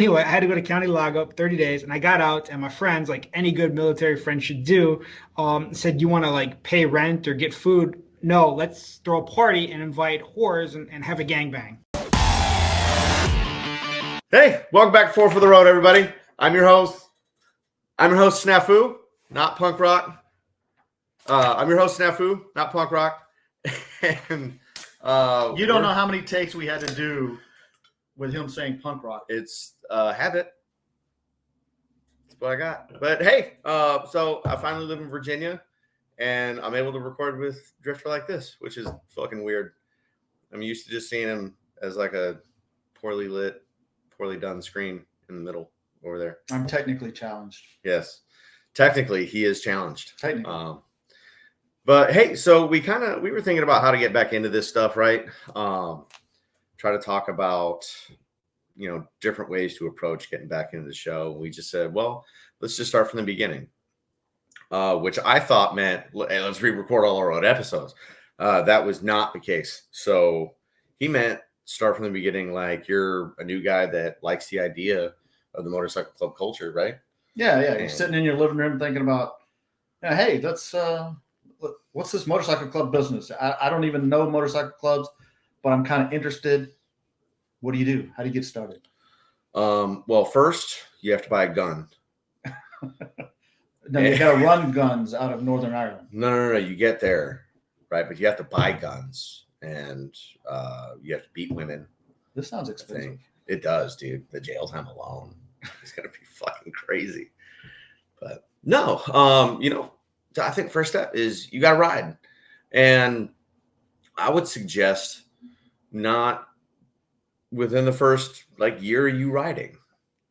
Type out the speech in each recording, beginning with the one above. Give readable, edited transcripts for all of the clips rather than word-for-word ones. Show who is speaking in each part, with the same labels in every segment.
Speaker 1: anyway, I had to go to county lockup 30 days, and I got out, and my friends, like any good military friend should do, said, "You want to like pay rent or get food? No, let's throw a party and invite whores and have a gangbang."
Speaker 2: Hey, welcome back to Four for the Road, everybody. I'm your host Snafu, not punk rock. I'm your host Snafu, not punk rock. And
Speaker 3: you don't know how many takes we had to do with him saying punk rock.
Speaker 2: It's a habit. That's what I got. But hey, so I finally live in Virginia, and I'm able to record with Drifter like this, which is fucking weird. I'm used to just seeing him as like a poorly lit, poorly done screen in the middle over there.
Speaker 3: I'm technically challenged.
Speaker 2: Yes, technically he is challenged.
Speaker 3: Technically.
Speaker 2: But hey, so we were thinking about how to get back into this stuff, right? Try to talk about, different ways to approach getting back into the show. We just said, well, let's just start from the beginning, which I thought meant, hey, let's re-record all our old episodes. That was not the case. So he meant start from the beginning, like you're a new guy that likes the idea of the motorcycle club culture, right?
Speaker 3: Yeah. You're sitting in your living room thinking about, hey, what's this motorcycle club business? I don't even know motorcycle clubs, but I'm kind of interested. What do you do? How do you get started?
Speaker 2: Well, first you have to buy a gun.
Speaker 3: No, you got to run guns out of Northern Ireland.
Speaker 2: No. You get there, right? But you have to buy guns, and you have to beat women.
Speaker 3: This sounds expensive.
Speaker 2: It does, dude. The jail time alone is gonna be fucking crazy. But no, I think first step is you got to ride, and I would suggest not within the first year of you riding,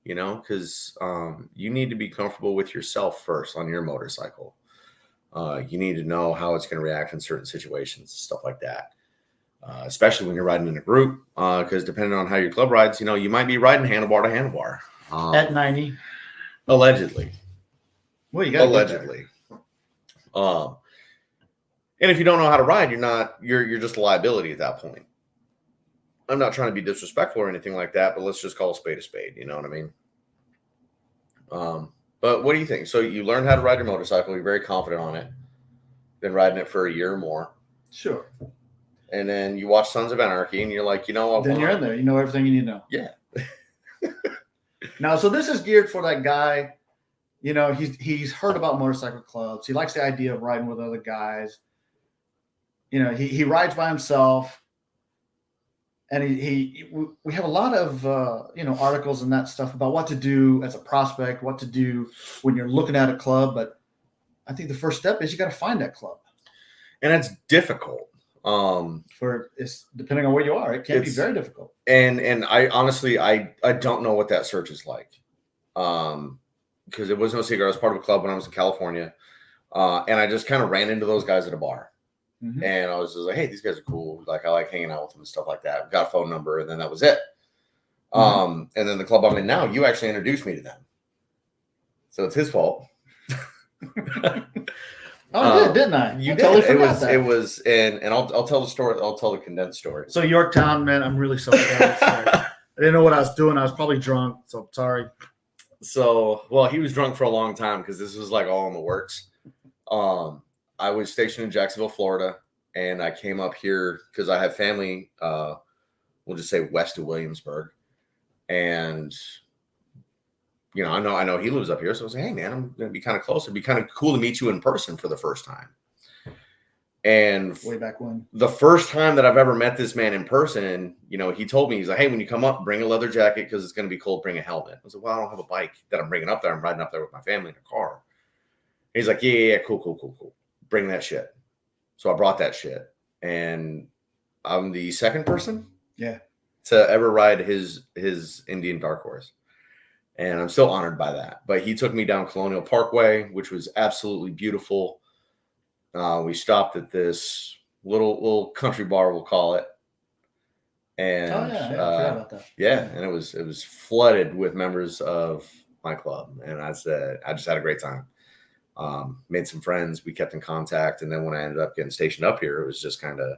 Speaker 2: because you need to be comfortable with yourself first on your motorcycle. You need to know how it's going to react in certain situations, stuff like that. Especially when you're riding in a group, because depending on how your club rides, you might be riding handlebar to handlebar
Speaker 3: at 90,
Speaker 2: allegedly.
Speaker 3: Well, you got
Speaker 2: allegedly. And if you don't know how to ride, you're just a liability at that point. I'm not trying to be disrespectful or anything like that, but let's just call a spade a spade. You know what I mean? But what do you think? So you learned how to ride your motorcycle. You're very confident on it. Been riding it for a year or more.
Speaker 3: Sure.
Speaker 2: And then you watch Sons of Anarchy, and you're like,
Speaker 3: then you're in there. You know everything you need to know.
Speaker 2: Yeah.
Speaker 3: Now, so this is geared for that guy. He's heard about motorcycle clubs. He likes the idea of riding with other guys. He rides by himself, and we have a lot of articles and that stuff about what to do as a prospect, what to do when you're looking at a club. But I think the first step is you got to find that club,
Speaker 2: and it's difficult.
Speaker 3: It's depending on where you are, it can be very difficult.
Speaker 2: And I honestly I don't know what that search is like. Because it was no secret. I was part of a club when I was in California. And I just kind of ran into those guys at a bar. Mm-hmm. And I was just like, hey, these guys are cool. Like, I like hanging out with them and stuff like that. Got a phone number, and then that was it. Mm-hmm. And then the club I'm in now, you actually introduced me to them. So it's his fault.
Speaker 3: I did, didn't I?
Speaker 2: You did. Totally forgot that. It was, and I'll tell the story. I'll tell the condensed story.
Speaker 3: So Yorktown, man, I'm really sorry. I didn't know what I was doing. I was probably drunk, so sorry.
Speaker 2: So, well, he was drunk for a long time because this was all in the works. I was stationed in Jacksonville, Florida, and I came up here because I have family, we'll just say west of Williamsburg. And, I know he lives up here. So I was like, hey, man, I'm going to be kind of close. It'd be kind of cool to meet you in person for the first time. And
Speaker 3: way back when,
Speaker 2: the first time that I've ever met this man in person, he told me, he's like, hey, when you come up, bring a leather jacket because it's going to be cold. Bring a helmet. I was like, well, I don't have a bike that I'm bringing up there. I'm riding up there with my family in a car. And he's like, yeah, cool. Bring that shit. So I brought that shit. And I'm the second person to ever ride his Indian Dark Horse. And I'm still honored by that. But he took me down Colonial Parkway, which was absolutely beautiful. We stopped at this little country bar, we'll call it. And
Speaker 3: I forgot about that.
Speaker 2: Yeah, and it was flooded with members of my club. And I said, I just had a great time. Made some friends. We kept in contact. And then when I ended up getting stationed up here, it was just kind of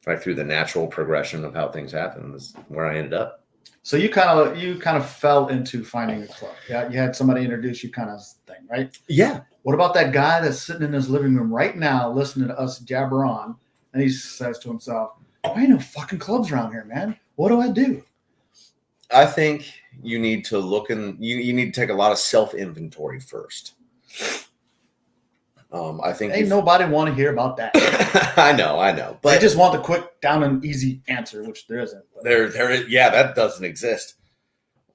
Speaker 2: Like through the natural progression of how things happen is where I ended up.
Speaker 3: So you kind of fell into finding a club. Yeah, you had somebody introduce you, kind of thing, right?
Speaker 2: Yeah.
Speaker 3: What about that guy that's sitting in his living room right now listening to us jabber on, and he says to himself, "There ain't no fucking clubs around here, man. What do I do?"
Speaker 2: I think you need to look you need to take a lot of self-inventory first. I think
Speaker 3: Ain't nobody want to hear about that.
Speaker 2: I know, but
Speaker 3: they just want the quick, down and easy answer, which there isn't. But.
Speaker 2: There is, yeah, that doesn't exist.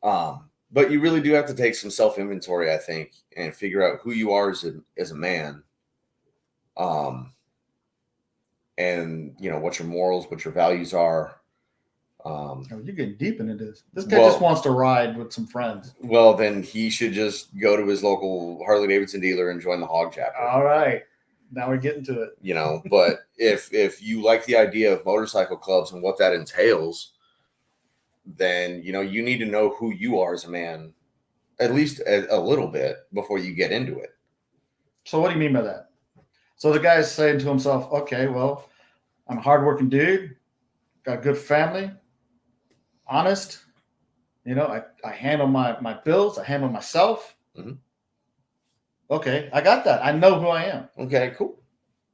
Speaker 2: But you really do have to take some self-inventory, I think, and figure out who you are as a man. And what your morals, what your values are.
Speaker 3: You're getting deep into this. This guy just wants to ride with some friends.
Speaker 2: Well, then he should just go to his local Harley-Davidson dealer and join the hog chapter.
Speaker 3: All right. Now we're getting to it.
Speaker 2: But if you like the idea of motorcycle clubs and what that entails, then, you need to know who you are as a man, at least a little bit before you get into it.
Speaker 3: So what do you mean by that? So the guy's saying to himself, okay, well, I'm a hardworking dude, got a good family, honest. I handle my bills. I handle myself.
Speaker 2: Mm-hmm.
Speaker 3: Okay, I got that. I know who I am.
Speaker 2: Okay, cool.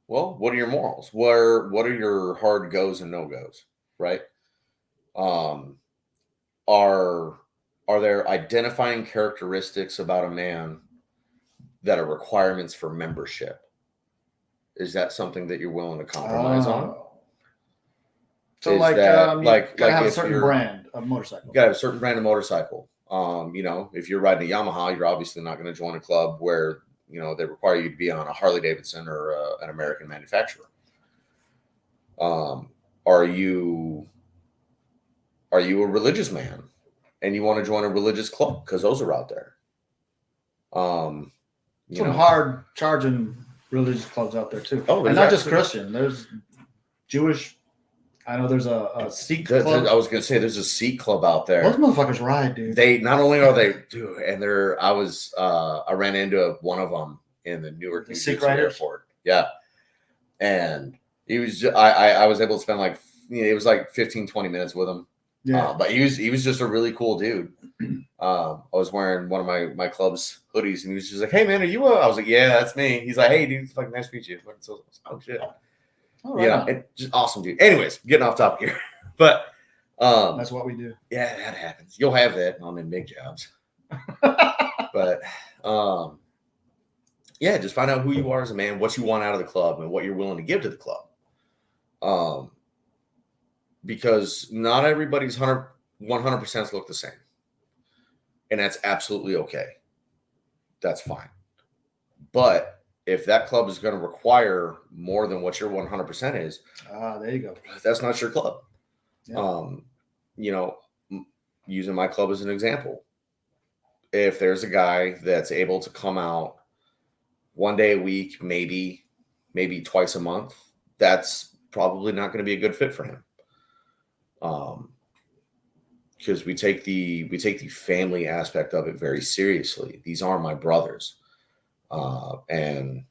Speaker 2: Well, what are your morals? What are your hard goes and no goes? Right? Are there identifying characteristics about a man that are requirements for membership? Is that something that you're willing to compromise on?
Speaker 3: So you gotta have a certain brand of motorcycle.
Speaker 2: You gotta have a certain brand of motorcycle. If you're riding a Yamaha, you're obviously not going to join a club where they require you to be on a Harley-Davidson or an American manufacturer. Are you a religious man and you want to join a religious club? Because those are out there.
Speaker 3: Some hard charging religious clubs out there too. Oh, and not just Christian. There's Jewish. I know there's a Sikh club.
Speaker 2: I was gonna say there's a Sikh club out there.
Speaker 3: Those motherfuckers ride, dude.
Speaker 2: They not only are they, dude, and I ran into one of them in the Newark New Jersey airport. Yeah, and he was. I was able to spend it was 15, 20 minutes with him. Yeah, but he was just a really cool dude. I was wearing one of my club's hoodies, and he was just like, "Hey man, are you?" I was like, "Yeah, that's me." He's like, "Hey dude, it's fucking nice to meet you." Oh shit. Oh, right just awesome dude. Anyways, getting off topic here, but
Speaker 3: that's what we do.
Speaker 2: Yeah, that happens. You'll have that on them big jobs. But just find out who you are as a man, what you want out of the club, and what you're willing to give to the club. Because not everybody's 100% look the same. And that's absolutely okay. That's fine. But if that club is going to require more than what your 100% is,
Speaker 3: there you go.
Speaker 2: That's not your club. Yeah. Using my club as an example, if there's a guy that's able to come out one day a week, maybe twice a month, that's probably not going to be a good fit for him. Because we take the family aspect of it very seriously. These are my brothers. And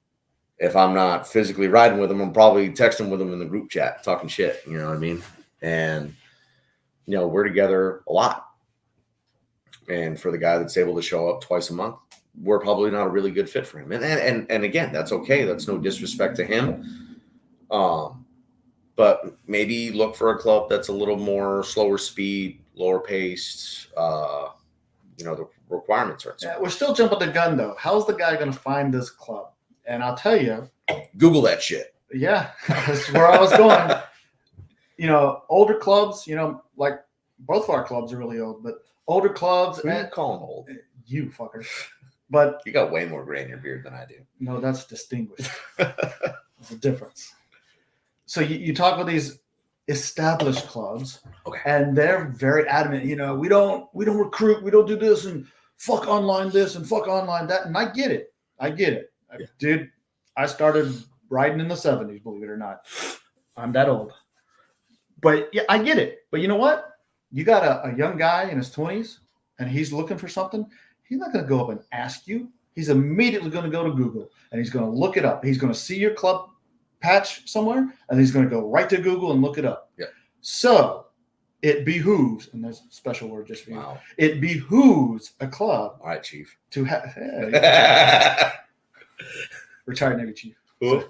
Speaker 2: if I'm not physically riding with them, I'm probably texting with them in the group chat, talking shit. You know what I mean? And, we're together a lot. And for the guy that's able to show up twice a month, we're probably not a really good fit for him. And again, that's okay. That's no disrespect to him. But maybe look for a club that's a little more slower speed, lower paced. The requirements are.
Speaker 3: Yeah, we're still jumping the gun though. How's the guy going to find this club? And I'll tell you,
Speaker 2: Google that shit.
Speaker 3: Yeah, that's where I was going. Older clubs. Like both of our clubs are really old, but older clubs.
Speaker 2: Who are you calling old?
Speaker 3: You fucker. But
Speaker 2: you got way more gray in your beard than I do.
Speaker 3: No, that's distinguished. There's a difference. So you talk with these established clubs, okay, and they're very adamant. We don't recruit, we don't do this, and fuck online this and fuck online that. And I get it. Yeah. Dude, I started riding in the 70s, believe it or not. I'm that old. But yeah, I get it. But you know what? You got a young guy in his 20s, and he's looking for something. He's not going to go up and ask you. He's immediately going to go to Google, and he's going to look it up. He's going to see your club patch somewhere, and he's going to go right to Google and look it up.
Speaker 2: Yeah.
Speaker 3: So it behooves, and there's a special word just for you.
Speaker 2: Wow.
Speaker 3: It behooves a club
Speaker 2: All right, Chief.
Speaker 3: to have retired Navy Chief.
Speaker 2: Who?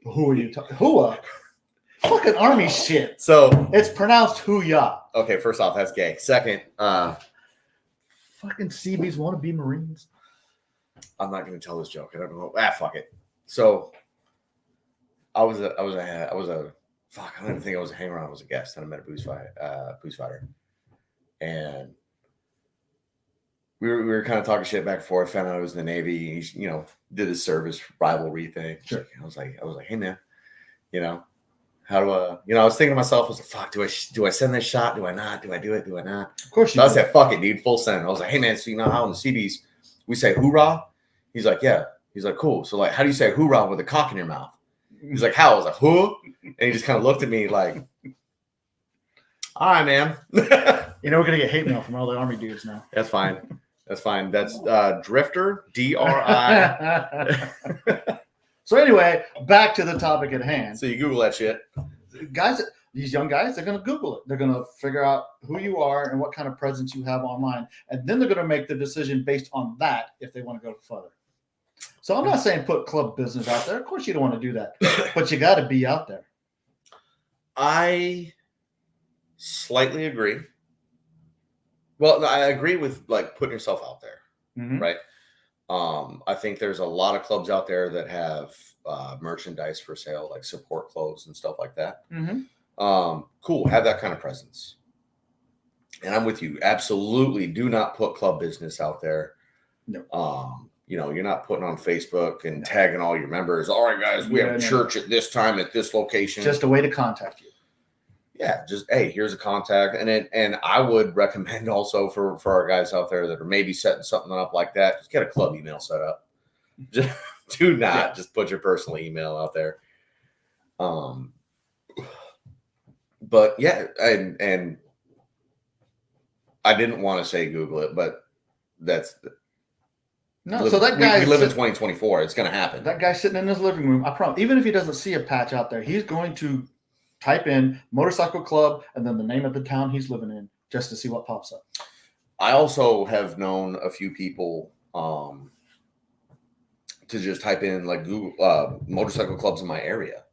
Speaker 3: Who are you talking? Whoa. Fucking Army shit.
Speaker 2: So
Speaker 3: It's pronounced hoo-ya.
Speaker 2: okay, first off, that's gay. Second,
Speaker 3: Fucking Seabees want to be Marines.
Speaker 2: I'm not going to tell this joke. I don't know. Fuck it. So I was a fuck. I don't even think I was a hanger on. I was a guest, and I met a booze fighter, and we were kind of talking shit back and forth. Found out I was in the Navy. He, did his service rivalry thing.
Speaker 3: Sure.
Speaker 2: I was like, hey man, how do I? I was thinking to myself, I was like, fuck, do I send this shot? Do I not? Do I do it? Do I not?
Speaker 3: Of course you
Speaker 2: So I
Speaker 3: do.
Speaker 2: said, fuck it, dude, full send. I was like, hey man, so how in the CBs we say hoorah? He's like, yeah. He's like, cool. So like, how do you say hoorah with a cock in your mouth? He's like, how? I was like, huh? And he just kind of looked at me like, all right, man.
Speaker 3: We're going to get hate mail from all the Army dudes now.
Speaker 2: That's fine. That's fine. That's Drifter, DRI.
Speaker 3: So anyway, back to the topic at hand.
Speaker 2: So you Google that shit.
Speaker 3: Guys, these young guys, they're going to Google it. They're going to figure out who you are and what kind of presence you have online. And then they're going to make the decision based on that if they want to go further. So I'm not saying put club business out there. Of course you don't want to do that. But you got to be out there.
Speaker 2: I slightly agree. Well, I agree with like putting yourself out there, right? I think there's a lot of clubs out there that have merchandise for sale, like support clothes and stuff like that. Cool, have that kind of presence. And I'm with you. Absolutely, do not put club business out there.
Speaker 3: No.
Speaker 2: You're not putting on Facebook and tagging all your members. All right, guys, we have church at this time at this location.
Speaker 3: Just a way to contact you.
Speaker 2: Yeah, just hey, here's a contact, and I would recommend also for our guys out there that are maybe setting something up like that, just get a club email set up. Just do not just put your personal email out there. But yeah, and I didn't want to say Google it, but that's
Speaker 3: no. So that guy
Speaker 2: we live in 2024. It's going to happen.
Speaker 3: That guy sitting in his living room, I promise. Even if he doesn't see a patch out there, he's going to type in motorcycle club and then the name of the town he's living in just to see what pops up.
Speaker 2: I also have known a few people to just type in like Google motorcycle clubs in my area.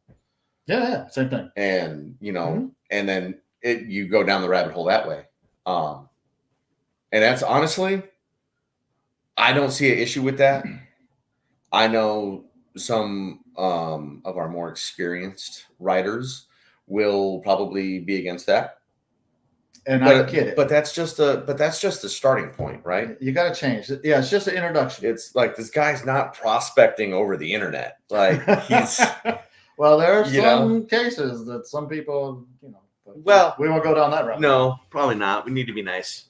Speaker 3: Yeah, same thing.
Speaker 2: And and then you go down the rabbit hole that way. And that's honestly, I don't see an issue with that. I know some of our more experienced writers will probably be against that.
Speaker 3: And I get it.
Speaker 2: But that's just the starting point, right?
Speaker 3: You got to change. Yeah, it's just an introduction.
Speaker 2: It's like this guy's not prospecting over the internet. Like he's
Speaker 3: well, there are some cases that some people, but we won't go down that route.
Speaker 2: No, probably not. We need to be nice.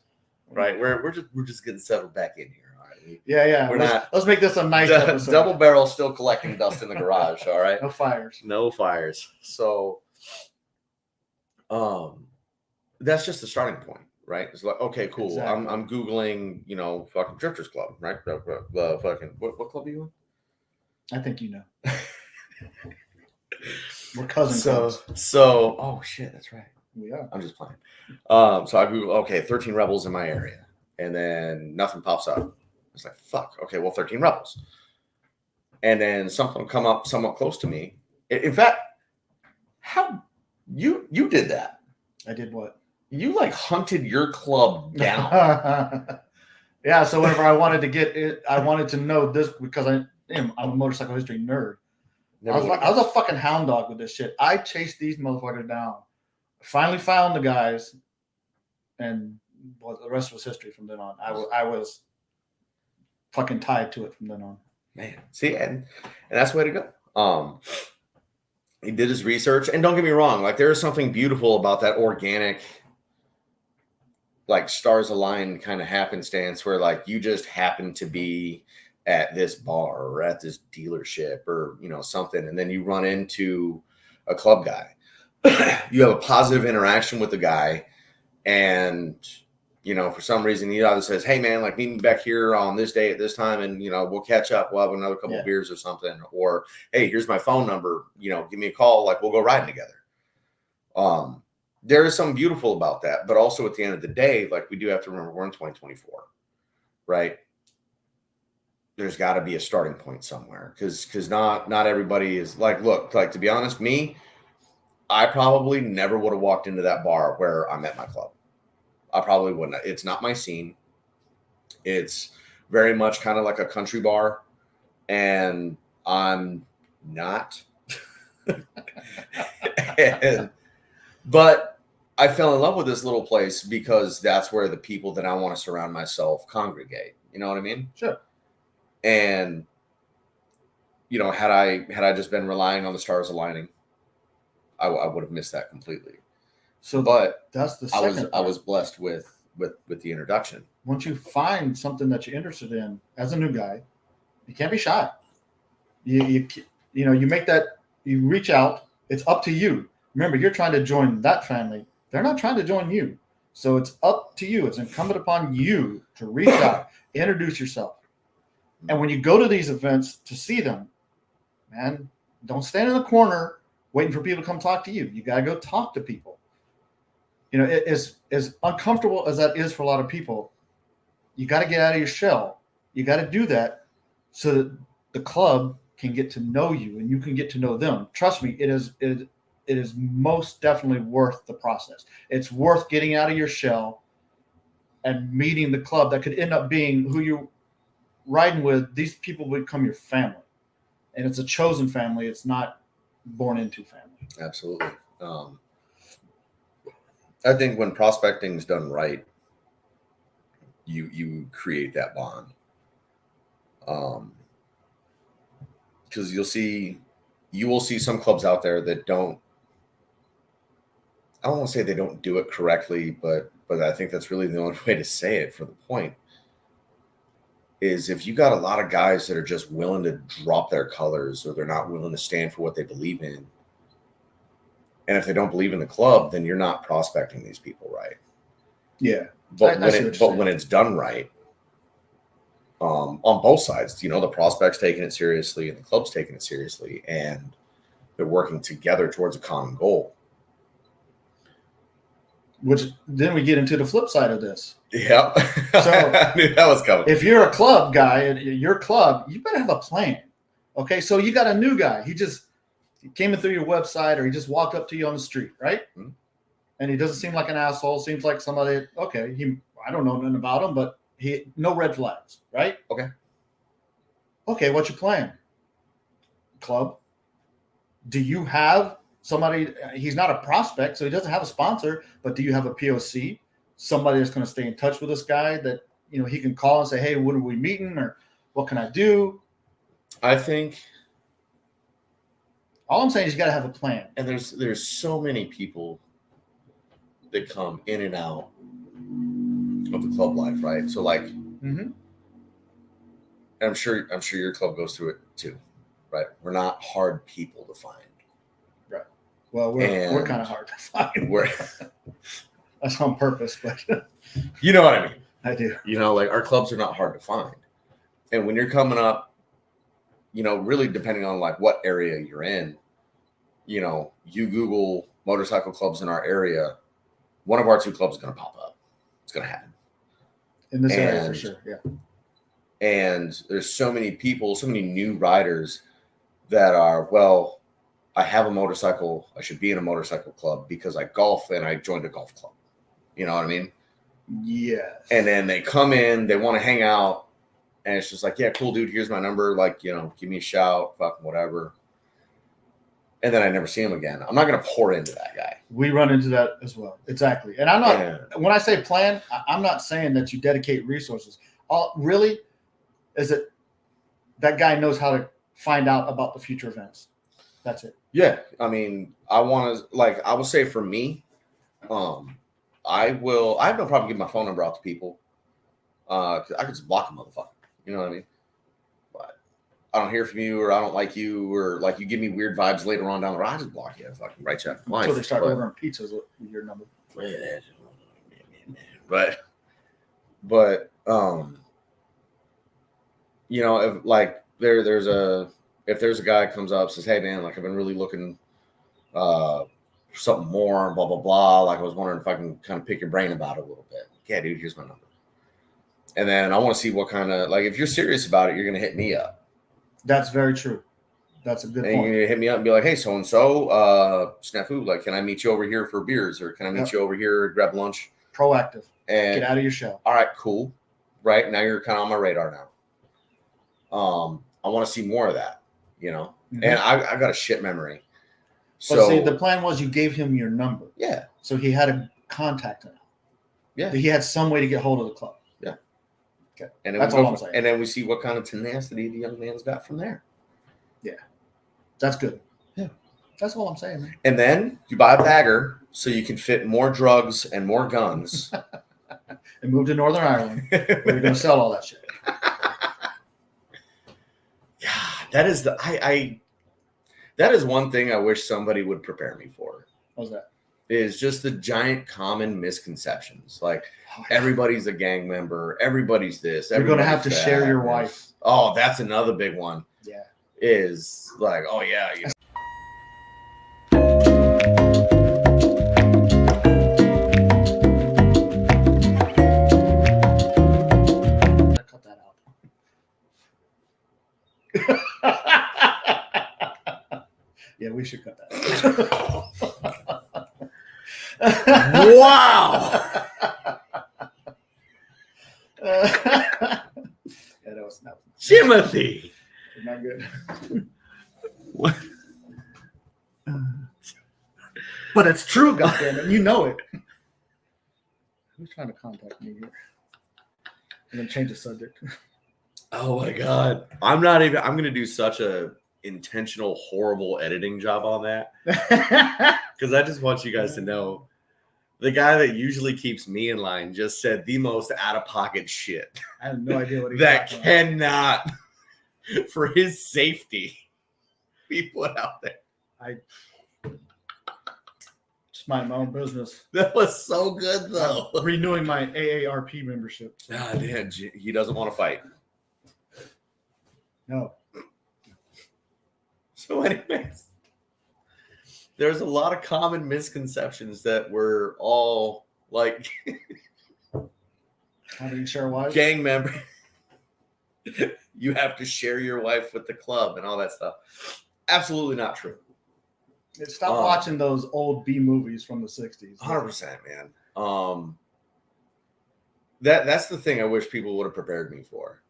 Speaker 2: Right? We're just getting settled back in here. All right.
Speaker 3: Yeah. Let's make this a nice episode.
Speaker 2: Double barrel still collecting dust in the garage, all right?
Speaker 3: No fires.
Speaker 2: So that's just the starting point, right? It's like, okay, cool. Exactly. I'm Googling, fucking Drifters Club, right? Fucking what club are you
Speaker 3: in? I think you know. We're cousins.
Speaker 2: So oh shit, that's right.
Speaker 3: We are.
Speaker 2: I'm just playing. So I Google, 13 rebels in my area, and then nothing pops up. It's like, fuck. Okay, well, 13 rebels. And then something will come up somewhat close to me. In fact, how you did that?
Speaker 3: I did what?
Speaker 2: You like hunted your club down.
Speaker 3: Yeah. So whenever I wanted to get it, I wanted to know this because I'm a motorcycle history nerd. I was a fucking hound dog with this shit. I chased these motherfuckers down. Finally found the guys, and the rest was history from then on. I was fucking tied to it from then on.
Speaker 2: Man, see, and that's the way to go. He did his research, and don't get me wrong, like there is something beautiful about that organic, like stars aligned kind of happenstance where like you just happen to be at this bar or at this dealership or something, and then you run into a club guy. You have a positive interaction with the guy, and for some reason he either says, hey man, like meet me back here on this day at this time and we'll catch up, we'll have another couple of beers or something, or hey, here's my phone number, give me a call, like we'll go riding together. There is something beautiful about that, but also at the end of the day, like we do have to remember we're in 2024, right? There's got to be a starting point somewhere, because not everybody is like, look, like to be honest, I probably never would have walked into that bar where I'm at my club. I probably wouldn't. It's not my scene. It's very much kind of like a country bar, and I'm not. But I fell in love with this little place because that's where the people that I want to surround myself congregate. You know what I mean?
Speaker 3: Sure.
Speaker 2: And had I just been relying on the stars aligning, I would have missed that completely. So, but
Speaker 3: that's the second
Speaker 2: I was blessed with the introduction.
Speaker 3: Once you find something that you're interested in as a new guy, you can't be shy. You make that, you reach out. It's up to you. Remember, you're trying to join that family. They're not trying to join you. So it's up to you. It's incumbent upon you to reach out, introduce yourself. And when you go to these events to see them, man, don't stand in the corner waiting for people to come talk to you. You got to go talk to people. As uncomfortable as that is for a lot of people, you got to get out of your shell. You got to do that so that the club can get to know you and you can get to know them. Trust me, it is most definitely worth the process. It's worth getting out of your shell and meeting the club that could end up being who you're riding with. These people become your family, and it's a chosen family. It's not born into family.
Speaker 2: Absolutely. I think when prospecting is done right, you create that bond. Because you will see some clubs out there that don't. I don't want to say they don't do it correctly, but I think that's really the only way to say it for the point. Is if you got a lot of guys that are just willing to drop their colors, or they're not willing to stand for what they believe in. And if they don't believe in the club, then you're not prospecting these people right.
Speaker 3: Yeah.
Speaker 2: But when it's done right, on both sides, the prospect's taking it seriously and the club's taking it seriously, and they're working together towards a common goal.
Speaker 3: Which then we get into the flip side of this.
Speaker 2: Yeah. So I knew that was coming.
Speaker 3: If you're a club guy and your club, you better have a plan. Okay. So you got a new guy. He came in through your website, or he just walked up to you on the street, right? Mm-hmm. And he doesn't seem like an asshole. Seems like somebody, okay, I don't know nothing about him, but no red flags, right? Okay, what's your plan? Club? Do you have somebody? He's not a prospect, so he doesn't have a sponsor, but do you have a POC? Somebody that's going to stay in touch with this guy that, he can call and say, hey, when are we meeting, or what can I do?
Speaker 2: I think
Speaker 3: all I'm saying is you got to have a plan.
Speaker 2: And there's so many people that come in and out of the club life, right? So like,
Speaker 3: mm-hmm.
Speaker 2: I'm sure your club goes through it too, right? We're not hard people to find,
Speaker 3: right? Well, we're kind of hard to find. That's on purpose, but
Speaker 2: you know what I mean.
Speaker 3: I do.
Speaker 2: Like our clubs are not hard to find, and when you're coming up, really depending on like what area you're in, you Google motorcycle clubs in our area, one of our two clubs is going to pop up. It's going to happen.
Speaker 3: In this area for sure, yeah.
Speaker 2: And there's so many people, so many new riders that are, well, I have a motorcycle. I should be in a motorcycle club because I golf and I joined a golf club. You know what I mean?
Speaker 3: Yes.
Speaker 2: And then they come in, they want to hang out, and it's just like, yeah, cool, dude. Here's my number. Like, give me a shout, fucking whatever. And then I never see him again. I'm not going to pour into that guy.
Speaker 3: We run into that as well. Exactly. And I'm not, when I say plan, I'm not saying that you dedicate resources. All really is that guy knows how to find out about the future events. That's it.
Speaker 2: Yeah. I mean, I will say for me, I have no problem giving my phone number out to people. I could just block a motherfucker. You know what I mean? But I don't hear from you, or I don't like you, or like you give me weird vibes later on down the road, I just block you. I fucking write you out of life.
Speaker 3: Until they start ordering pizzas with your number.
Speaker 2: But But you know, if like if there's a guy comes up says, "Hey man, like I've been really looking for something more, blah blah blah. Like I was wondering if I can kind of pick your brain about it a little bit." Yeah, dude, here's my number. And then I want to see what kind of, like, if you're serious about it, you're gonna hit me up.
Speaker 3: That's very true. That's a good
Speaker 2: And
Speaker 3: point.
Speaker 2: you're gonna hit me up and be like, "Hey, so and so, Snafu, like, can I meet you over here for beers, or can I meet you over here, grab lunch?"
Speaker 3: Proactive.
Speaker 2: And
Speaker 3: Get out of your shell.
Speaker 2: all right, cool. Right now, you're kind of on my radar now. I want to see more of that, you know.
Speaker 3: Mm-hmm.
Speaker 2: And I got a shit memory.
Speaker 3: But
Speaker 2: So
Speaker 3: see, the plan was you gave him your number.
Speaker 2: yeah,
Speaker 3: So he had a contact him.
Speaker 2: yeah,
Speaker 3: He had some way to get hold of the club.
Speaker 2: yeah.
Speaker 3: Okay.
Speaker 2: And then
Speaker 3: That's all I'm saying.
Speaker 2: And then we see what kind of tenacity the young man's got from there.
Speaker 3: Yeah, that's good.
Speaker 2: Yeah,
Speaker 3: that's all I'm saying, man.
Speaker 2: And then you buy a bagger so you can fit more drugs and more guns.
Speaker 3: And move to Northern Ireland. Where you're going to sell all that shit.
Speaker 2: Yeah, that is that is one thing I wish somebody would prepare me for.
Speaker 3: What's that?
Speaker 2: Is just the giant common misconceptions. Like everybody's a gang member, everybody's this.
Speaker 3: You're going to have to
Speaker 2: everybody's
Speaker 3: share
Speaker 2: that.
Speaker 3: your wife.
Speaker 2: Oh, that's another big one.
Speaker 3: Yeah.
Speaker 2: Is like, oh yeah, you know.
Speaker 3: Cut that out. Yeah, we should cut that out.
Speaker 2: Wow.
Speaker 3: Yeah, that was
Speaker 2: Timothy.
Speaker 3: not good.
Speaker 2: What?
Speaker 3: But it's true, goddammit. You know it. Who's trying to contact me here? I'm gonna change the subject.
Speaker 2: Oh my god. I'm gonna do such a intentional horrible editing job on that. Because I just want you guys to know the guy that usually keeps me in line just said the most out-of-pocket shit.
Speaker 3: I have no idea what he's
Speaker 2: That
Speaker 3: talking
Speaker 2: cannot, for his safety, be put out there.
Speaker 3: I just mind my own business.
Speaker 2: That was so good, though.
Speaker 3: I'm renewing my AARP membership.
Speaker 2: Ah, damn, he doesn't want to fight.
Speaker 3: No.
Speaker 2: So, anyways, there's a lot of common misconceptions that we're all like
Speaker 3: How do you share wives?
Speaker 2: gang member. You have to share your wife with the club and all that stuff. Absolutely not true.
Speaker 3: Stop watching those old B movies from the 60s.
Speaker 2: 100%, man. That's the thing I wish people would have prepared me for.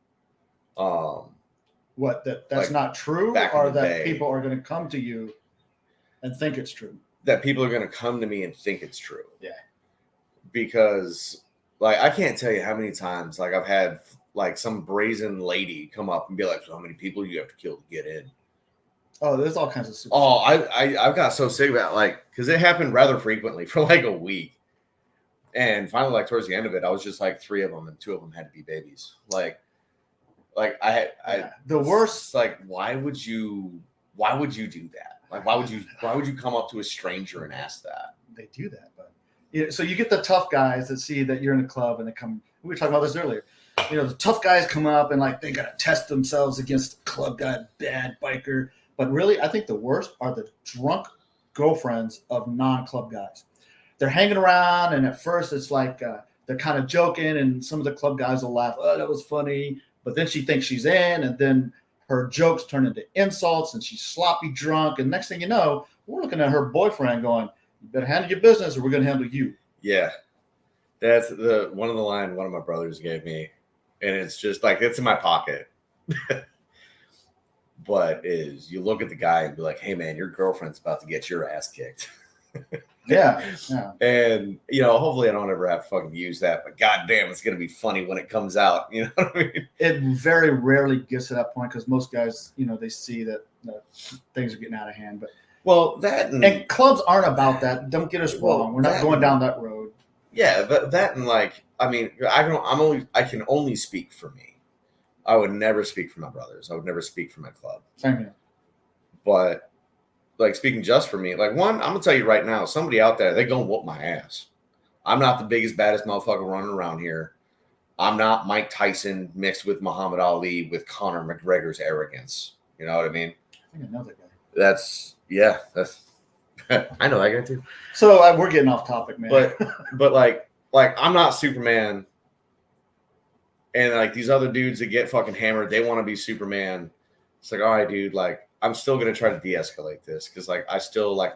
Speaker 3: What, that's
Speaker 2: like,
Speaker 3: not true,
Speaker 2: back in
Speaker 3: or
Speaker 2: the
Speaker 3: that
Speaker 2: day.
Speaker 3: people are going to come to you and think it's true?
Speaker 2: That people are going to come to me and think it's true.
Speaker 3: Yeah.
Speaker 2: Because, like, I can't tell you how many times, like, I've had, like, some brazen lady come up and be like, "So how many people do you have to kill to get in?"
Speaker 3: Oh, there's all kinds of super.
Speaker 2: Oh, I got so sick about it, like, because it happened rather frequently for, like, a week. And finally, like, towards the end of it, I was just, like, 3 of them, and 2 of them had to be babies. Like
Speaker 3: The worst.
Speaker 2: like, why would you do that? Like, why would you come up to a stranger and ask that?
Speaker 3: They do that, but so you get the tough guys that see that you're in a club and they come. We were talking about this earlier. You know, the tough guys come up and like they got to test themselves against the club guy, bad biker. But really, I think the worst are the drunk girlfriends of non-club guys. They're hanging around, and at first it's like they're kind of joking, and some of the club guys will laugh. "Oh, that was funny." But then she thinks she's in, and then her jokes turn into insults, and she's sloppy drunk. And next thing you know, we're looking at her boyfriend going, "You better handle your business, or we're going to handle you."
Speaker 2: Yeah, that's one of the line one of my brothers gave me, and it's just like it's in my pocket. But is you look at the guy and be like, "Hey man, your girlfriend's about to get your ass kicked."
Speaker 3: Yeah.
Speaker 2: And you know, hopefully I don't ever have to fucking use that, but goddamn, it's gonna be funny when it comes out. You know what I mean?
Speaker 3: It very rarely gets to that point because most guys, you know, they see that things are getting out of hand. But
Speaker 2: Well, that
Speaker 3: and clubs aren't about that. Don't get us wrong. We're not going down that road.
Speaker 2: Yeah, that and like, I mean, I can only speak for me. I would never speak for my brothers. I would never speak for my club.
Speaker 3: Same here.
Speaker 2: But like speaking just for me, like one, I'm gonna tell you right now, somebody out there, they gonna whoop my ass. I'm not the biggest, baddest motherfucker running around here. I'm not Mike Tyson mixed with Muhammad Ali with Conor McGregor's arrogance. You know what I mean?
Speaker 3: I think I know that guy.
Speaker 2: That's I know that guy too.
Speaker 3: So we're getting off topic, man.
Speaker 2: But like I'm not Superman, and like these other dudes that get fucking hammered, they want to be Superman. It's like, all right, dude, like I'm still gonna try to de-escalate this because like I still like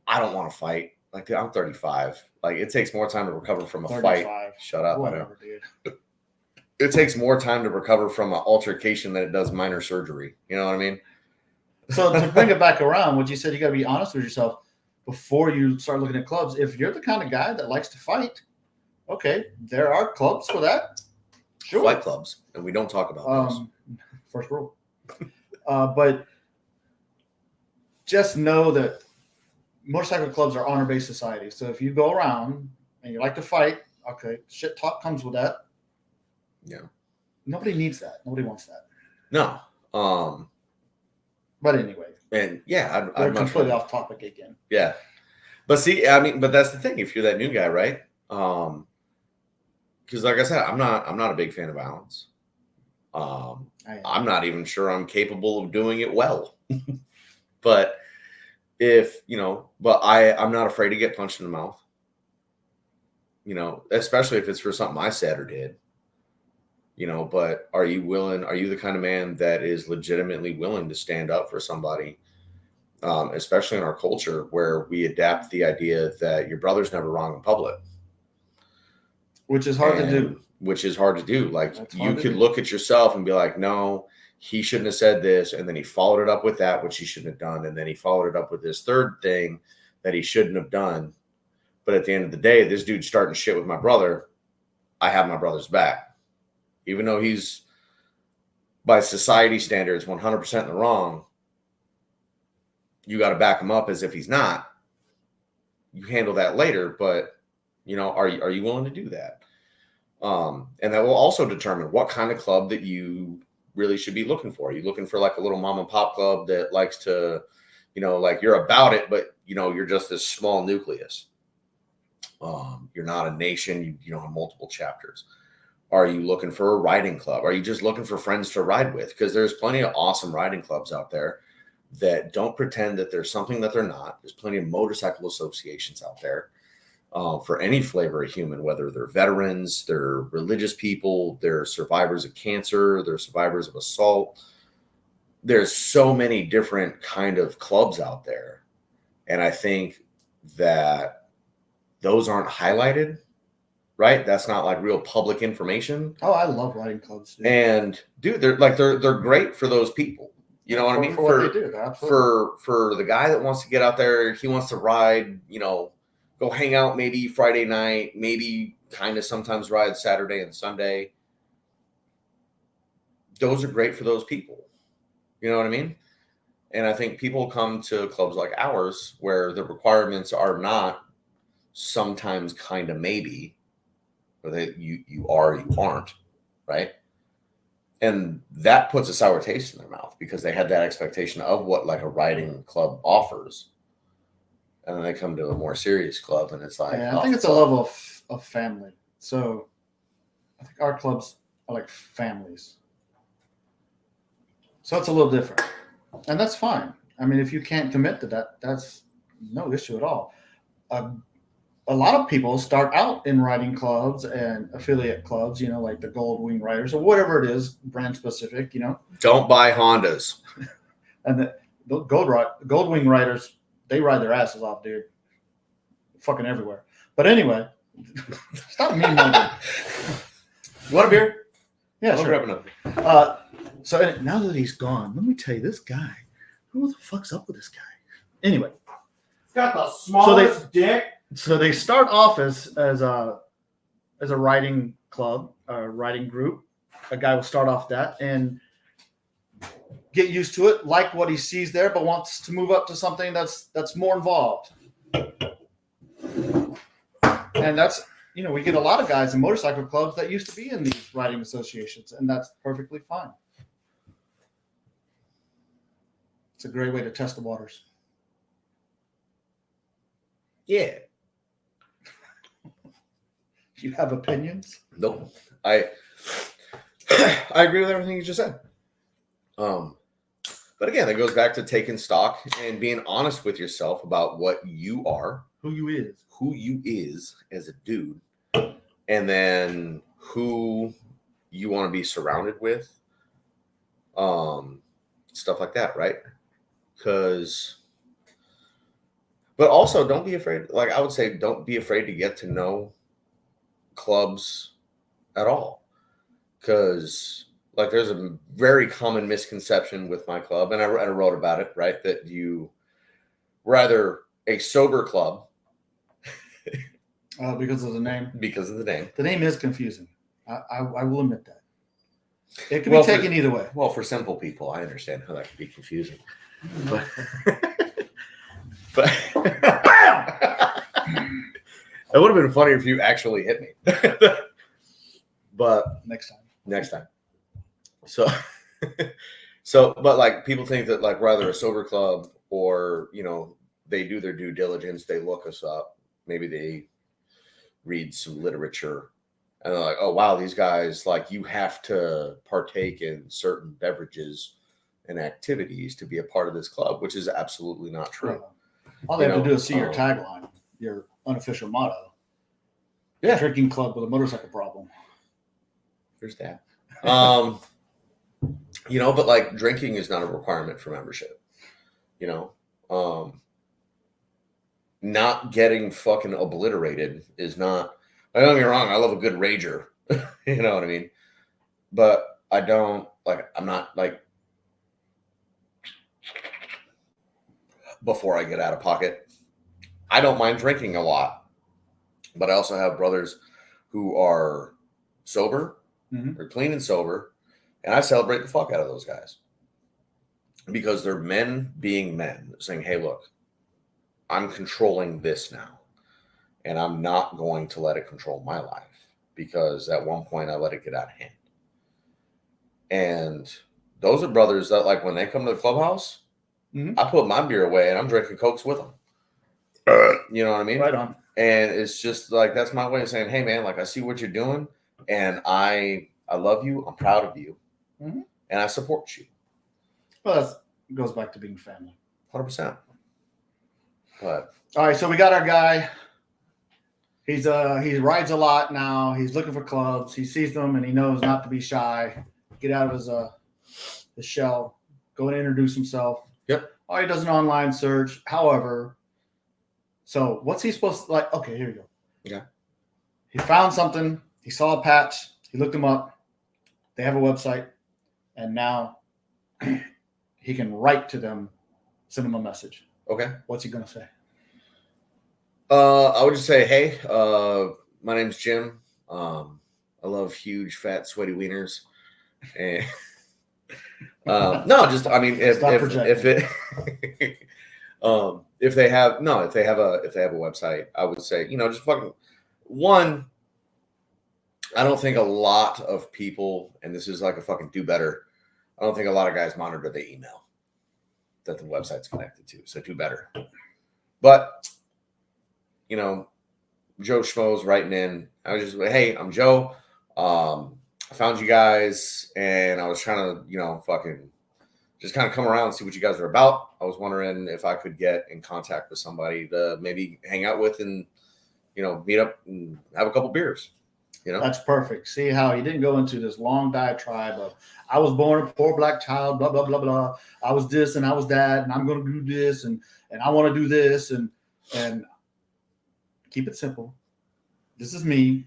Speaker 2: I don't want to fight. Like dude, I'm 35. Like it takes more time to recover from a
Speaker 3: 35.
Speaker 2: fight. Shut up,
Speaker 3: Whatever,
Speaker 2: I know.
Speaker 3: dude.
Speaker 2: It takes more time to recover from an altercation than it does minor surgery. You know what I mean?
Speaker 3: So to bring it back around, what you said, you got to be honest with yourself before you start looking at clubs. If you're the kind of guy that likes to fight, okay, there are clubs for that. Sure.
Speaker 2: Fight clubs, and we don't talk about those.
Speaker 3: First rule. But just know that motorcycle clubs are honor-based societies. So if you go around and you like to fight, okay, shit talk comes with that.
Speaker 2: Yeah.
Speaker 3: Nobody needs that. Nobody wants that.
Speaker 2: No.
Speaker 3: But anyway.
Speaker 2: And yeah,
Speaker 3: we're completely off topic again.
Speaker 2: Yeah. But see, I mean, but that's the thing. If you're that new guy, right? Because like I said, I'm not a big fan of violence. I'm not even sure I'm capable of doing it well. But if, I'm not afraid to get punched in the mouth. Especially if it's for something I said or did. But are you the kind of man that is legitimately willing to stand up for somebody, especially in our culture where we adapt the idea that your brother's never wrong in public?
Speaker 3: Which is hard to do.
Speaker 2: Which is hard to do. Like you could
Speaker 3: do.
Speaker 2: look at yourself and be like, no, he shouldn't have said this. And then he followed it up with that, which he shouldn't have done. And then he followed it up with this third thing that he shouldn't have done. But at the end of the day, this dude's starting shit with my brother. I have my brother's back. Even though he's, by society standards, 100% in the wrong, you got to back him up as if he's not. You handle that later, but, are you willing to do that? And that will also determine what kind of club that you really should be looking for. Are you looking for like a little mom and pop club that likes to, like you're about it, but, you're just this small nucleus. You're not a nation. You don't have multiple chapters. Are you looking for a riding club? Are you just looking for friends to ride with? Because there's plenty of awesome riding clubs out there that don't pretend that there's something that they're not. There's plenty of motorcycle associations out there for any flavor of human, whether they're veterans, they're religious people, they're survivors of cancer, they're survivors of assault. There's so many different kind of clubs out there. And I think that those aren't highlighted. Right? That's not like real public information.
Speaker 3: Oh, I love riding clubs. Dude.
Speaker 2: And dude, they're great for those people. You know what I mean?
Speaker 3: For what they do, absolutely.
Speaker 2: For the guy that wants to get out there, he wants to ride, go hang out maybe Friday night, maybe kind of sometimes ride Saturday and Sunday. Those are great for those people. You know what I mean? And I think people come to clubs like ours where the requirements are not sometimes kind of maybe. You are, you aren't, right? And that puts a sour taste in their mouth because they had that expectation of what like a riding club offers. And then they come to a more serious club and it's like,
Speaker 3: I think it's a level of family. So I think our clubs are like families. So it's a little different. And that's fine. I mean, if you can't commit to that, that's no issue at all. A lot of people start out in riding clubs and affiliate clubs, like the Gold Wing Riders or whatever it is, brand specific,
Speaker 2: Don't buy Hondas.
Speaker 3: And the Gold Wing Riders, they ride their asses off, dude. Fucking everywhere. But anyway, stop me mugging.
Speaker 2: You want a beer?
Speaker 3: Yeah,
Speaker 2: I'll
Speaker 3: sure.
Speaker 2: grab another.
Speaker 3: So now that he's gone, let me tell you, this guy, who the fuck's up with this guy? Anyway.
Speaker 1: He's got the smallest dick.
Speaker 3: So they start off as a riding club, a riding group. A guy will start off that and get used to it, like what he sees there, but wants to move up to something that's more involved. And that's, we get a lot of guys in motorcycle clubs that used to be in these riding associations, and that's perfectly fine. It's a great way to test the waters.
Speaker 2: Yeah.
Speaker 3: You have opinions?
Speaker 2: Nope. I agree with everything you just said. But again, that goes back to taking stock and being honest with yourself about what you are,
Speaker 3: Who you is
Speaker 2: as a dude, and then who you want to be surrounded with. Stuff like that, right? But also don't be afraid. Like I would say, don't be afraid to get to know clubs at all. Because like there's a very common misconception with my club, and I wrote about it, right? That you were either a sober club.
Speaker 3: because of the name.
Speaker 2: Because of the name.
Speaker 3: The name is confusing. I will admit that. It can be taken either way.
Speaker 2: Well, for simple people, I understand how that can be confusing. But bam! It would have been funnier if you actually hit me. But
Speaker 3: next time.
Speaker 2: So, but like people think that like we're either a sober club or, you know, they do their due diligence. They look us up. Maybe they read some literature. And they're like, oh, wow, these guys, like, you have to partake in certain beverages and activities to be a part of this club, which is absolutely not true.
Speaker 3: All they have to do is see your tagline, your unofficial motto.
Speaker 2: Yeah.
Speaker 3: Drinking club with a motorcycle problem.
Speaker 2: There's that. You know, but like drinking is not a requirement for membership. You know, not getting fucking obliterated is not. Don't get me wrong. I love a good rager. You know what I mean? But I don't like. I'm not like before I get out of pocket. I don't mind drinking a lot, but I also have brothers who are sober, or clean and sober, and I celebrate the fuck out of those guys because they're men being men, saying, "Hey, look, I'm controlling this now. And I'm not going to let it control my life because at one point I let it get out of hand." And those are brothers that, like, when they come to the clubhouse, I put my beer away and I'm drinking Cokes with them. You know what I mean?
Speaker 3: Right on.
Speaker 2: And it's just like, that's my way of saying, hey, man, like, I see what you're doing and I love you. I'm proud of you. And I support you.
Speaker 3: Well, that goes back to being family.
Speaker 2: 100%. But
Speaker 3: all right, so we got our guy. He rides a lot now. He's looking for clubs. He sees them and he knows not to be shy. Get out of his shell. Go and introduce himself.
Speaker 2: Yep.
Speaker 3: Oh, he does an online search. However, so what's he supposed to like? Okay, here we go.
Speaker 2: Yeah.
Speaker 3: He found something. He saw a patch. He looked them up. They have a website, and now he can write to them, send them a message.
Speaker 2: Okay.
Speaker 3: What's he gonna say?
Speaker 2: I would just say, hey, my name's Jim. I love huge, fat, sweaty wieners. And no, just I mean, if they have a website, I would say, you know, just fucking one. I don't think a lot of people, and this is like a fucking do better. I don't think a lot of guys monitor the email that the website's connected to. So do better. But you know, Joe Schmo's writing in. I was just like, hey, I'm Joe. I found you guys and I was trying to, you know, fucking just kind of come around and see what you guys are about. I was wondering if I could get in contact with somebody to maybe hang out with and, you know, meet up and have a couple beers. You know,
Speaker 3: that's perfect. See how he didn't go into this long diatribe of I was born a poor black child, blah, blah, blah, blah. I was this and I was that, and I'm going to do this and I want to do this and keep it simple. This is me.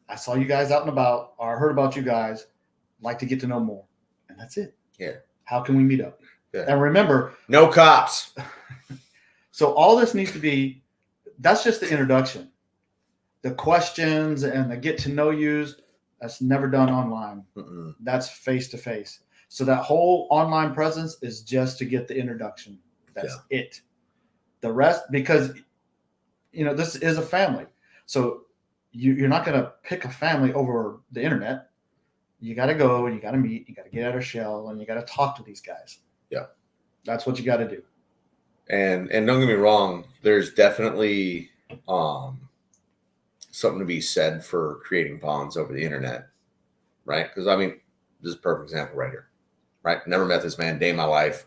Speaker 3: I saw you guys out and about, or I heard about you guys. Like to get to know more. And that's it.
Speaker 2: Yeah.
Speaker 3: How can we meet up?
Speaker 2: Yeah.
Speaker 3: And remember,
Speaker 2: no cops.
Speaker 3: So all this needs to be, that's just the introduction. The questions and the get to know yous, that's never done online. That's face to face. So that whole online presence is just to get the introduction. That's it. The rest, because you know, this is a family. So you're not going to pick a family over the internet. You got to go and you got to meet, you got to get out of shell and you got to talk to these guys.
Speaker 2: Yeah.
Speaker 3: That's what you got to do.
Speaker 2: And don't get me wrong. There's definitely something to be said for creating bonds over the internet, right? Because I mean, this is a perfect example right here, right? Never met this man, day of my life.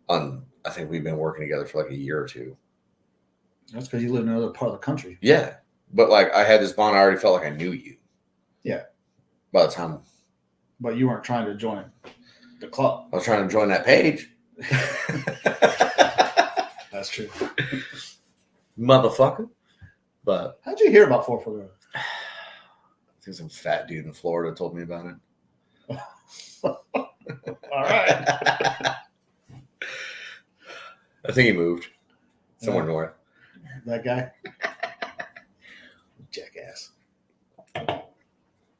Speaker 2: I think we've been working together for like a year or two.
Speaker 3: That's because you live in another part of the country.
Speaker 2: Yeah, but like I had this bond, I already felt like I knew you.
Speaker 3: Yeah.
Speaker 2: By the time.
Speaker 3: But you weren't trying to join the club.
Speaker 2: I was trying to join that page.
Speaker 3: That's true.
Speaker 2: Motherfucker. But
Speaker 3: how'd you hear about 4 for the Road?
Speaker 2: I think some fat dude in Florida told me about it.
Speaker 3: All right.
Speaker 2: I think he moved somewhere north.
Speaker 3: That guy? Jackass.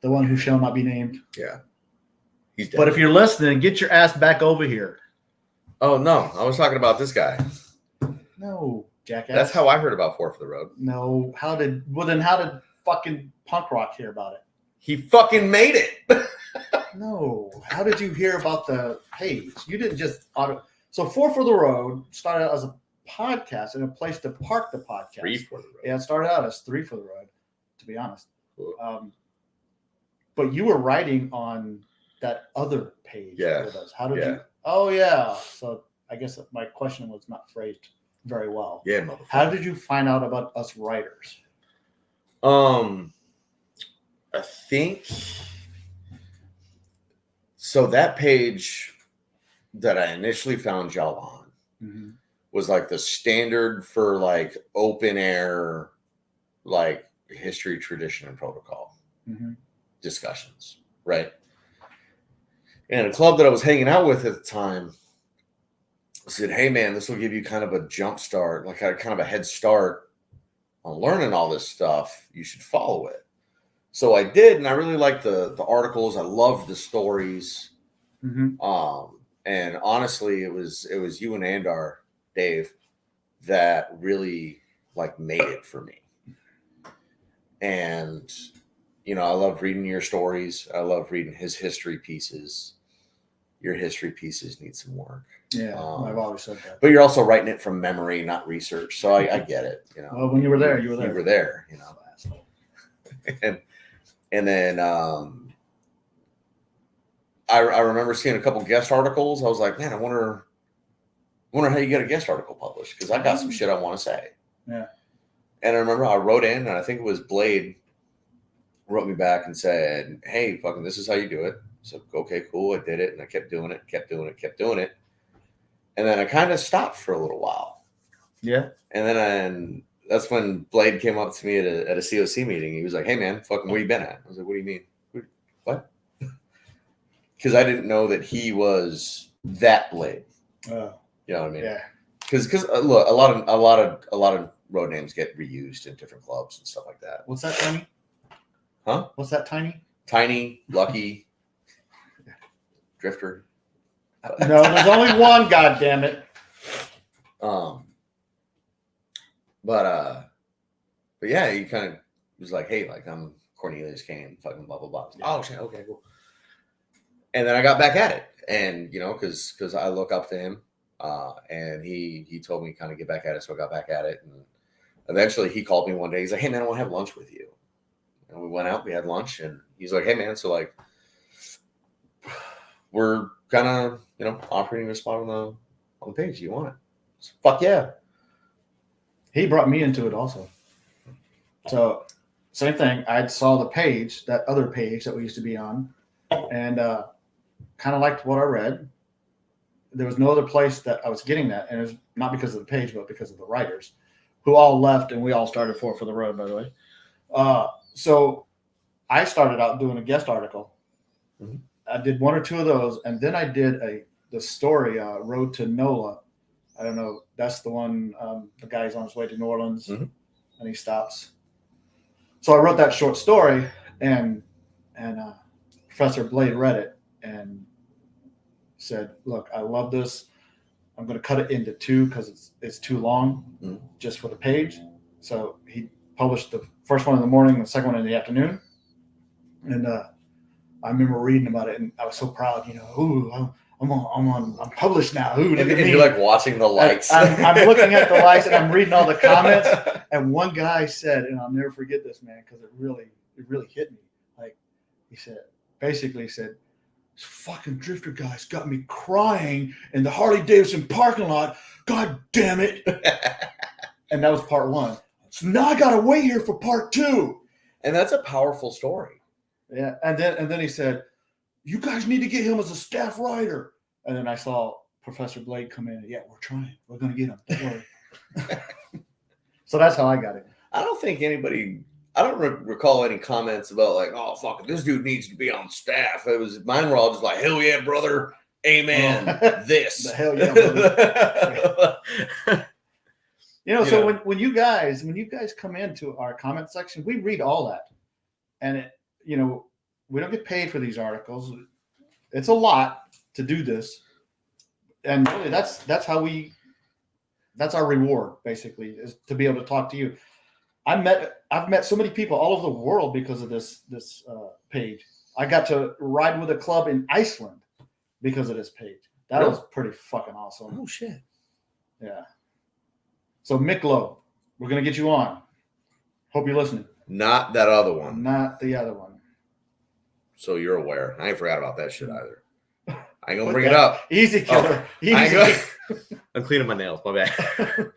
Speaker 3: The one who shall not be named.
Speaker 2: Yeah. He's dead.
Speaker 3: But if you're listening, get your ass back over here.
Speaker 2: Oh, no. I was talking about this guy.
Speaker 3: No, jackass.
Speaker 2: That's how I heard about 4 for the Road.
Speaker 3: No. How did fucking punk rock hear about it?
Speaker 2: He fucking made it.
Speaker 3: No. How did you hear about the page? You didn't just So 4 for the Road started out as a podcast and a place to park the podcast.
Speaker 2: 3 for the Road.
Speaker 3: Yeah, it started out as 3 for the Road, to be honest.
Speaker 2: Cool.
Speaker 3: But you were writing on that other page with us. How did you? Oh, yeah. So I guess my question was not phrased very well.
Speaker 2: Yeah, motherfucker.
Speaker 3: How did you find out about us writers?
Speaker 2: I think so. That page that I initially found y'all on was like the standard for like open air, like history, tradition, and protocol discussions, right? And a club that I was hanging out with at the time said, hey, man, this will give you kind of a jump start, like kind of a head start on learning all this stuff. You should follow it. So I did, and I really liked the articles. I loved the stories. And honestly, it was you and Andar, Dave, that really like made it for me. And I love reading your stories. I love reading his history pieces. Your history pieces need some work.
Speaker 3: Yeah, I've always said that.
Speaker 2: But you're also writing it from memory, not research. So I get it.
Speaker 3: Well, when you were there, you were there.
Speaker 2: You were there. And then I remember seeing a couple guest articles. I was like, man, I wonder how you get a guest article published, because I got some shit I want to say.
Speaker 3: Yeah.
Speaker 2: And I remember I wrote in, and I think it was Blade wrote me back and said, hey, fucking, this is how you do it. So, okay, cool. I did it. And I kept doing it. And then I kind of stopped for a little while.
Speaker 3: Yeah.
Speaker 2: And then that's when Blade came up to me at a COC meeting. He was like, hey, man, fucking, where you been at? I was like, what do you mean? What? Because I didn't know that he was that Blade. You know what I mean?
Speaker 3: Yeah.
Speaker 2: Because look, a lot of road names get reused in different clubs and stuff like that.
Speaker 3: What's that, Tiny?
Speaker 2: Huh?
Speaker 3: What's that, Tiny?
Speaker 2: Tiny, Lucky, Drifter.
Speaker 3: No, there's only one. God damn it.
Speaker 2: But yeah, he kind of was like, hey, like, I'm Cornelius Kane, fucking blah blah blah. Yeah. Oh shit, okay, cool. And then I got back at it, and because I look up to him, and he told me kind of get back at it, so I got back at it, and eventually he called me one day. He's like, hey man, I want to have lunch with you. And we went out, we had lunch, and he's like, hey man, so like we're kind of offering you a spot on the page. You want it? So, fuck yeah.
Speaker 3: He brought me into it also. So same thing. I saw the page, that other page that we used to be on, and kind of liked what I read. There was no other place that I was getting that, and it was not because of the page, but because of the writers, who all left, and we all started 4 for the Road, by the way. So I started out doing a guest article. I did 1 or 2 of those, and then I did the story, Road to NOLA. I don't know. That's the one. The guy's on his way to New Orleans, and he stops. So I wrote that short story, and Professor Blade read it and said, "Look, I love this. I'm going to cut it into 2 because it's too long, just for the page." So he published the first one in the morning, the second one in the afternoon, and I remember reading about it, and I was so proud. Ooh, I'm published now. Ooh, look
Speaker 2: And
Speaker 3: at me.
Speaker 2: you're like watching the likes.
Speaker 3: I'm looking at the likes and I'm reading all the comments. And one guy said, and I'll never forget this, man, because it really hit me. Like he said, basically said, this fucking drifter guy's got me crying in the Harley-Davidson parking lot. God damn it. And that was part one. So now I gotta wait here for part two.
Speaker 2: And that's a powerful story.
Speaker 3: Yeah. And then he said, you guys need to get him as a staff writer. And then I saw Professor Blake come in. Yeah, we're trying. We're gonna get him. Don't worry. So that's how I got it.
Speaker 2: I don't think anybody. I don't recall any comments about like, oh fuck, this dude needs to be on staff. It was mine were all just like, hell yeah, brother, amen. This
Speaker 3: The hell yeah, brother. So when you guys come into our comment section, we read all that, and we don't get paid for these articles. It's a lot to do this, and really that's our reward, basically, is to be able to talk to you. I've met so many people all over the world because of this page. I got to ride with a club in Iceland because of this page. That was pretty fucking awesome.
Speaker 2: Oh shit.
Speaker 3: Yeah. So Mick Lowe, we're gonna get you on. Hope you're listening.
Speaker 2: Not that other one.
Speaker 3: Not the other one.
Speaker 2: So you're aware. I ain't forgot about that shit either. I ain't gonna bring it up.
Speaker 3: Easy, killer.
Speaker 2: Easy. I'm cleaning my nails. My bad.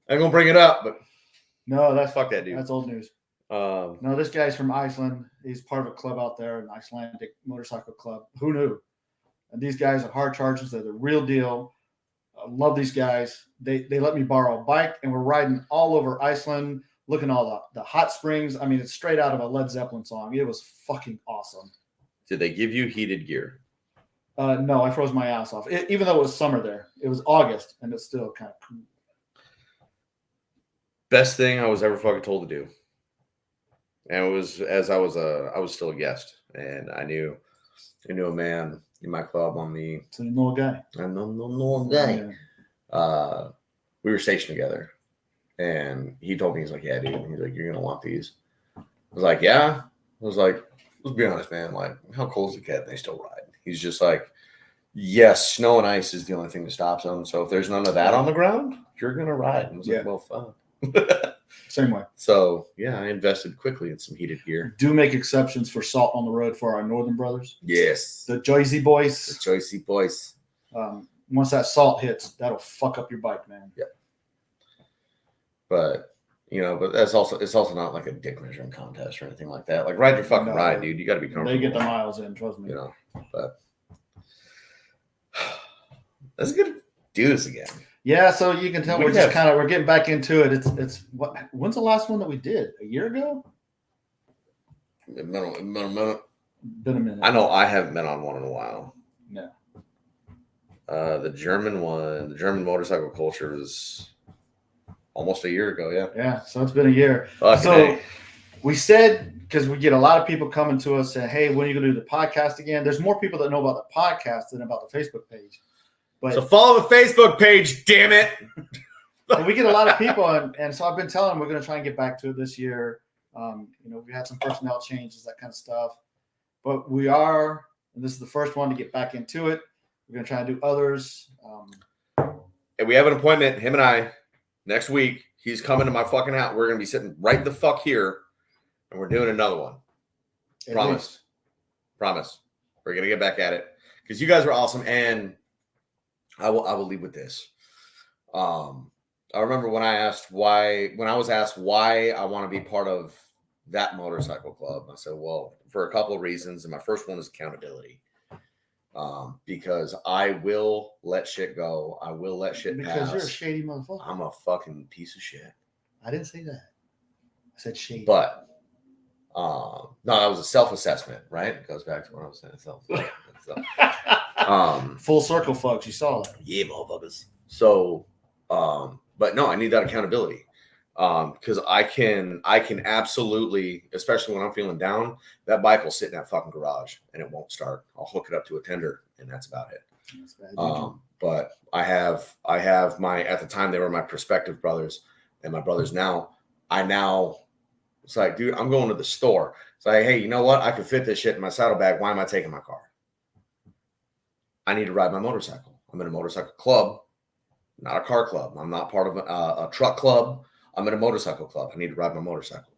Speaker 2: I'm gonna bring it up, but
Speaker 3: no, that's
Speaker 2: fuck that dude.
Speaker 3: That's old news.
Speaker 2: No,
Speaker 3: this guy's from Iceland. He's part of a club out there, an Icelandic motorcycle club. Who knew? And these guys are hard chargers. They're the real deal. I love these guys. They let me borrow a bike, and we're riding all over Iceland, looking at all the hot springs. I mean, it's straight out of a Led Zeppelin song. It was fucking awesome.
Speaker 2: Did they give you heated gear?
Speaker 3: No, I froze my ass off. Even though it was summer there, it was August, and it's still kind of cool.
Speaker 2: Best thing I was ever fucking told to do. And it was as I was still a guest, and I knew a man in my club on the.
Speaker 3: So you know a guy.
Speaker 2: I know a guy.
Speaker 3: Yeah.
Speaker 2: We were stationed together, and he told me, he's like, yeah, dude. He's like, you're gonna want these. I was like, yeah. I was like, let's be honest, man. Like, how cold is the cat? And they still ride. He's just like, yes, snow and ice is the only thing that stops them. So if there's none of that on the ground, you're gonna ride. And I was like, well, fuck.
Speaker 3: Same way.
Speaker 2: So yeah, I invested quickly in some heated gear.
Speaker 3: Do make exceptions for salt on the road for our northern brothers.
Speaker 2: Yes,
Speaker 3: the Joycey boys.
Speaker 2: The Joycey boys.
Speaker 3: Once that salt hits, that'll fuck up your bike, man.
Speaker 2: Yeah. But it's also not like a dick measuring contest or anything like that. Like, ride your fucking ride, dude. You got to be comfortable.
Speaker 3: They get the miles in, trust me.
Speaker 2: But that's good to do this again.
Speaker 3: Yeah, so you can tell we're getting back into it. It's when's the last one that we did? A year ago?
Speaker 2: Been a minute.
Speaker 3: Been a minute.
Speaker 2: I know I haven't been on one in a while.
Speaker 3: No.
Speaker 2: The German one, the German motorcycle culture was almost a year ago. Yeah.
Speaker 3: Yeah. So it's been a year. We said, because we get a lot of people coming to us saying, hey, when are you going to do the podcast again? There's more people that know about the podcast than about the Facebook page.
Speaker 2: So follow the Facebook page, damn it.
Speaker 3: We get a lot of people, and so I've been telling them we're going to try and get back to it this year. We had some personnel changes, that kind of stuff. But we are, and this is the first one to get back into it. We're going to try and do others.
Speaker 2: And we have an appointment, him and I, next week. He's coming to my fucking house. We're going to be sitting right the fuck here, and we're doing another one. Promise. We're going to get back at it because you guys were awesome, and I will leave with this. I remember when I was asked why I want to be part of that motorcycle club. I said, well, for a couple of reasons. And my first one is accountability. Because I will let shit go. I will let shit pass.
Speaker 3: Because you're a shady motherfucker.
Speaker 2: I'm a fucking piece of shit.
Speaker 3: I didn't say that. I said shady.
Speaker 2: But no, that was a self-assessment, right? It goes back to what I was saying.
Speaker 3: Full circle, folks. You saw that.
Speaker 2: Yeah, motherfuckers. So, but no, I need that accountability. Because I can absolutely, especially when I'm feeling down, that bike will sit in that fucking garage and it won't start. I'll hook it up to a tender and that's about it. But I have at the time they were my prospective brothers and my brothers now. It's like, dude, I'm going to the store. It's like, hey, you know what? I can fit this shit in my saddlebag. Why am I taking my car? I need to ride my motorcycle. I'm in a motorcycle club, not a car club. I'm not part of a truck club. I'm in a motorcycle club. I need to ride my motorcycle.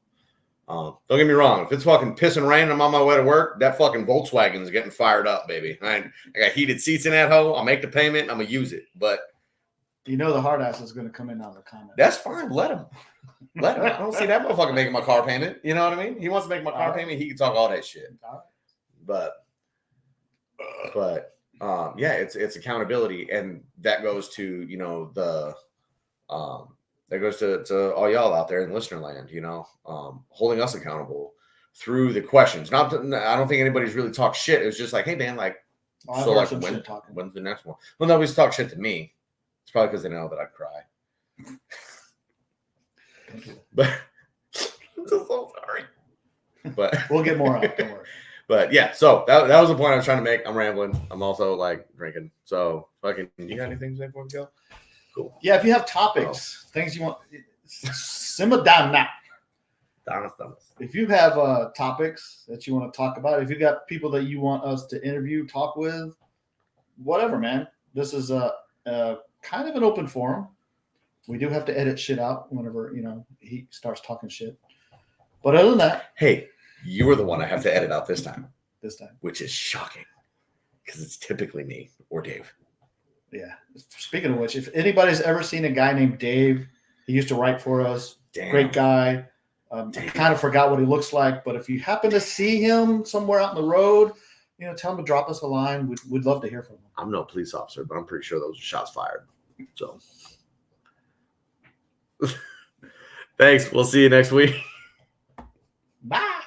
Speaker 2: Don't get me wrong. If it's fucking pissing rain and I'm on my way to work, that fucking Volkswagen's getting fired up, baby. I got heated seats in that hoe. I'll make the payment. I'm going to use it. But
Speaker 3: you know the hard ass is going to come in on the comment.
Speaker 2: That's fine. Let him. Let him. I don't see that motherfucker making my car payment. You know what I mean? He wants to make my car payment. He can talk all that shit. But yeah, it's accountability, and that goes to that goes to all y'all out there in listener land. Holding us accountable through the questions. I don't think anybody's really talked shit. It was just like, hey man, like, so like when's the next one? Well, nobody's talked shit to me. It's probably because they know that I'd cry. But I'm so sorry. But
Speaker 3: we'll get more out. Don't worry.
Speaker 2: But yeah, so that was the point I was trying to make. I'm rambling. I'm also like drinking. So fucking, you got anything to say before we go? Cool.
Speaker 3: Yeah, if you have topics, things you want, simmer down now. If you have topics that you want to talk about, if you got people that you want us to interview, talk with, whatever, man. This is a kind of an open forum. We do have to edit shit out whenever he starts talking shit. But other than that,
Speaker 2: hey, you were the one I have to edit out this time. Which is shocking because it's typically me or Dave.
Speaker 3: Yeah. Speaking of which, if anybody's ever seen a guy named Dave, he used to write for us. Damn. Great guy. I kind of forgot what he looks like, but if you happen to see him somewhere out in the road, tell him to drop us a line. We'd love to hear from him.
Speaker 2: I'm no police officer, but I'm pretty sure those are shots fired. So, thanks. We'll see you next week.
Speaker 3: Bye.